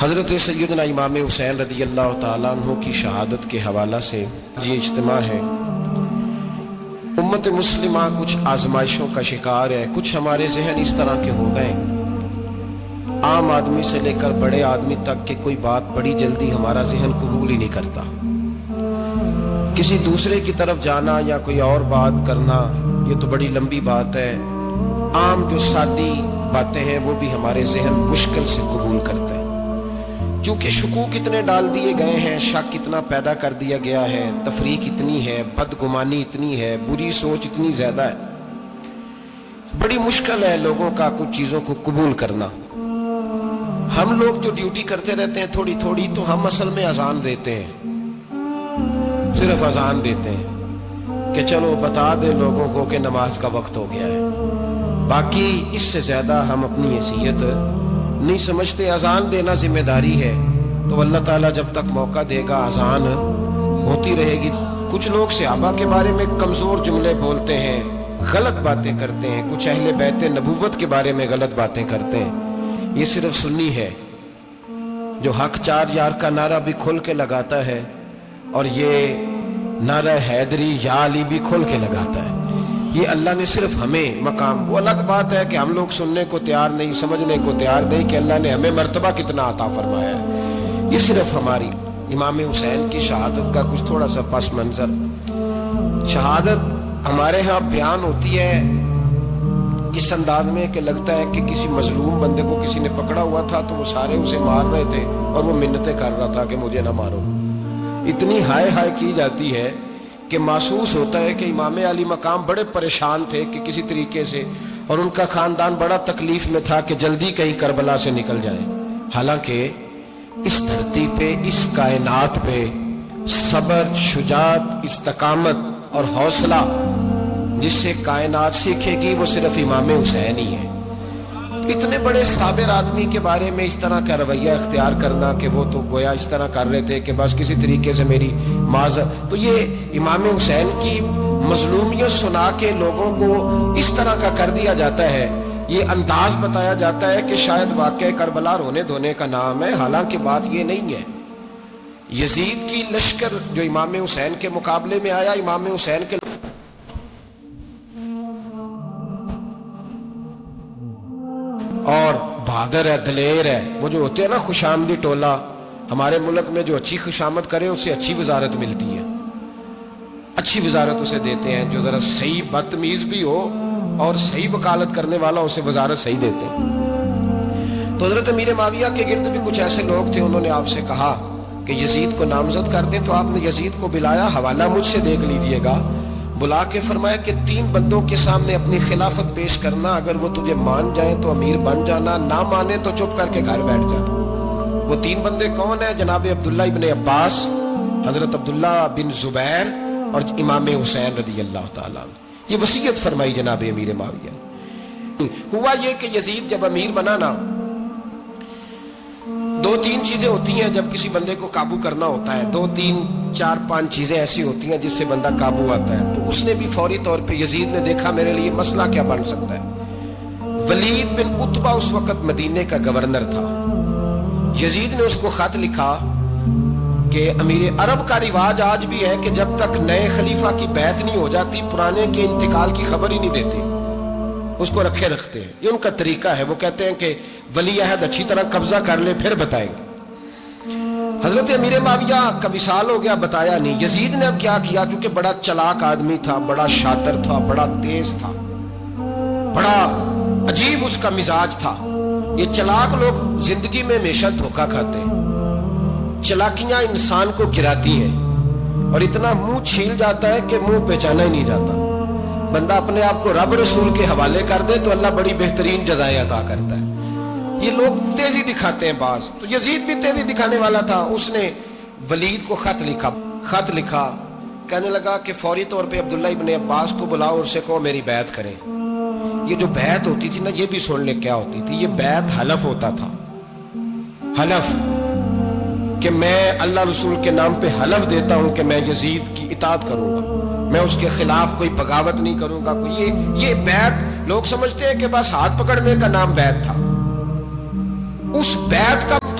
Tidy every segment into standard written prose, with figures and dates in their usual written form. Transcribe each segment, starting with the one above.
حضرت سیدنا امام حسین رضی اللہ تعالیٰ عنہ کی شہادت کے حوالہ سے یہ اجتماع ہے۔ امت مسلمہ کچھ آزمائشوں کا شکار ہے، کچھ ہمارے ذہن اس طرح کے ہو گئے، عام آدمی سے لے کر بڑے آدمی تک کہ کوئی بات بڑی جلدی ہمارا ذہن قبول ہی نہیں کرتا۔ کسی دوسرے کی طرف جانا یا کوئی اور بات کرنا یہ تو بڑی لمبی بات ہے، عام جو سادی باتیں ہیں وہ بھی ہمارے ذہن مشکل سے قبول کرتے ہیں۔ چونکہ شکوک اتنے ڈال دیے گئے ہیں، شک اتنا پیدا کر دیا گیا ہے، تفریق اتنی ہے، بدگمانی اتنی ہے، بری سوچ اتنی زیادہ ہے، بڑی مشکل ہے لوگوں کا کچھ چیزوں کو قبول کرنا۔ ہم لوگ جو ڈیوٹی کرتے رہتے ہیں تھوڑی تھوڑی، تو ہم اصل میں اذان دیتے ہیں، صرف اذان دیتے ہیں کہ چلو بتا دے لوگوں کو کہ نماز کا وقت ہو گیا ہے، باقی اس سے زیادہ ہم اپنی حیثیت نہیں سمجھتے۔ اذان دینا ذمہ داری ہے، تو اللہ تعالیٰ جب تک موقع دے گا اذان ہوتی رہے گی۔ کچھ لوگ صحابہ کے بارے میں کمزور جملے بولتے ہیں، غلط باتیں کرتے ہیں، کچھ اہل بیت نبوت کے بارے میں غلط باتیں کرتے ہیں۔ یہ صرف سنی ہے جو حق چار یار کا نعرہ بھی کھل کے لگاتا ہے، اور یہ نعرہ حیدری یا علی بھی کھل کے لگاتا ہے۔ یہ اللہ نے صرف ہمیں مقام، وہ الگ بات ہے کہ ہم لوگ سننے کو تیار نہیں، سمجھنے کو تیار نہیں کہ اللہ نے ہمیں مرتبہ کتنا عطا فرمایا ہے۔ یہ صرف ہماری امام حسین کی شہادت کا کچھ تھوڑا سا پس منظر۔ شہادت ہمارے ہاں بیان ہوتی ہے اس انداز میں کہ لگتا ہے کہ کسی مظلوم بندے کو کسی نے پکڑا ہوا تھا تو وہ سارے اسے مار رہے تھے اور وہ منتیں کر رہا تھا کہ مجھے نہ مارو۔ اتنی ہائے ہائے کی جاتی ہے کہ محسوس ہوتا ہے کہ امام علی مقام بڑے پریشان تھے کہ کسی طریقے سے، اور ان کا خاندان بڑا تکلیف میں تھا کہ جلدی کہیں کربلا سے نکل جائیں۔ حالانکہ اس دھرتی پہ، اس کائنات پہ صبر، شجاعت، استقامت اور حوصلہ جس سے کائنات سیکھے گی وہ صرف امام حسین ہی ہے۔ اتنے بڑے صابر آدمی کے بارے میں اس طرح کا رویہ اختیار کرنا کہ وہ تو گویا اس طرح کر رہے تھے کہ بس کسی طریقے سے میری معذرت، تو یہ امام حسین کی مظلومیت سنا کے لوگوں کو اس طرح کا کر دیا جاتا ہے، یہ انداز بتایا جاتا ہے کہ شاید واقعہ کربلا رونے دھونے کا نام ہے، حالانکہ بات یہ نہیں ہے۔ یزید کی لشکر جو امام حسین کے مقابلے میں آیا، امام حسین کے اور بہادر ہے، دلیر ہے، وہ جو ہوتے ہیں نا خوش آمدی ٹولہ، ہمارے ملک میں جو اچھی خوشامد کرے اسے اچھی وزارت ملتی ہے، اچھی وزارت اسے دیتے ہیں، جو ذرا صحیح بدتمیز بھی ہو اور صحیح وکالت کرنے والا اسے وزارت صحیح دیتے ہیں۔ تو حضرت امیر معاویہ کے گرد بھی کچھ ایسے لوگ تھے، انہوں نے آپ سے کہا کہ یزید کو نامزد کر دیں، تو آپ نے یزید کو بلایا، حوالہ مجھ سے دیکھ لیجئے گا، بلا کے فرمایا کہ 3 بندوں کے سامنے اپنی خلافت پیش کرنا، اگر وہ تجھے مان جائیں تو امیر بن جانا، نہ مانے تو چپ کر کے گھر بیٹھ جانا۔ وہ 3 بندے کون ہیں؟ جناب عبداللہ ابن عباس، حضرت عبداللہ بن زبیر اور امام حسین رضی اللہ تعالیٰ عنہ۔ یہ وصیت فرمائی جناب امیر معاویہ۔ ہوا یہ کہ یزید جب امیر بنا نا، 2-3 چیزیں ہوتی ہیں جب کسی بندے کو قابو کرنا ہوتا ہے، 2-3-4-5 چیزیں ایسی ہوتی ہیں جس سے بندہ قابو آتا ہے۔ تو اس نے بھی فوری طور پہ، یزید نے دیکھا میرے لیے مسئلہ کیا بن سکتا ہے۔ ولید بن عتبہ اس وقت مدینے کا گورنر تھا، یزید نے اس کو خط لکھا کہ امیر عرب کا رواج آج بھی ہے کہ جب تک نئے خلیفہ کی بیعت نہیں ہو جاتی پرانے کے انتقال کی خبر ہی نہیں دیتے، اس کو رکھے رکھتے ہیں، یہ ان کا طریقہ ہے۔ وہ کہتے ہیں کہ ولی عہد اچھی طرح قبضہ کر لے پھر بتائیں گے۔ حضرت امیر معاویہ کا وصال ہو گیا، بتایا نہیں۔ یزید نے اب کیا کیا، کیونکہ بڑا چلاک آدمی تھا، بڑا شاطر تھا، بڑا تیز تھا، بڑا عجیب اس کا مزاج تھا۔ یہ چلاک لوگ زندگی میں ہمیشہ دھوکہ کھاتے ہیں، چلاکیاں انسان کو گراتی ہیں اور اتنا منہ چھیل جاتا ہے کہ منہ پہچانا ہی نہیں جاتا۔ بندہ اپنے آپ کو رب رسول کے حوالے کر دے تو اللہ بڑی بہترین جزائیں عطا کرتا ہے۔ یہ لوگ تیزی دکھاتے ہیں بعض، تو یزید بھی تیزی دکھانے والا تھا۔ اس نے ولید کو خط لکھا، کہنے لگا کہ فوری طور پہ عبداللہ ابن عباس کو بلاؤ اور اسے کہو میری بیعت کریں۔ یہ جو بیعت ہوتی تھی نا، یہ بھی سن لے کیا ہوتی تھی، یہ بیعت حلف ہوتا تھا، حلف کہ میں اللہ رسول کے نام پہ حلف دیتا ہوں کہ میں یزید کی اطاعت کروں گا، میں اس کے خلاف کوئی بغاوت نہیں کروں گا۔ یہ بیعت لوگ سمجھتے ہیں کہ بس ہاتھ پکڑنے کا نام بیعت تھا، اس بیعت کا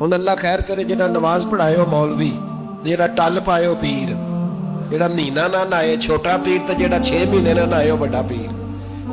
ਹੁਣ ਅੱਲਾ ਖੈਰ ਕਰੇ, ਜਿਹੜਾ ਨਮਾਜ਼ ਪੜਾਏ ਹੋ ਮੌਲਵੀ, ਜਿਹੜਾ ਟੱਲ ਪਾਏ ਹੋ ਪੀਰ, ਜਿਹੜਾ ਮਹੀਨਾ ਨਾ ਨਹਾਏ ਛੋਟਾ ਪੀਰ, ਤੇ ਜਿਹੜਾ 6 ਮਹੀਨੇ ਨਾ ਨਹਾਏ ਹੋ ਵੱਡਾ ਪੀਰ,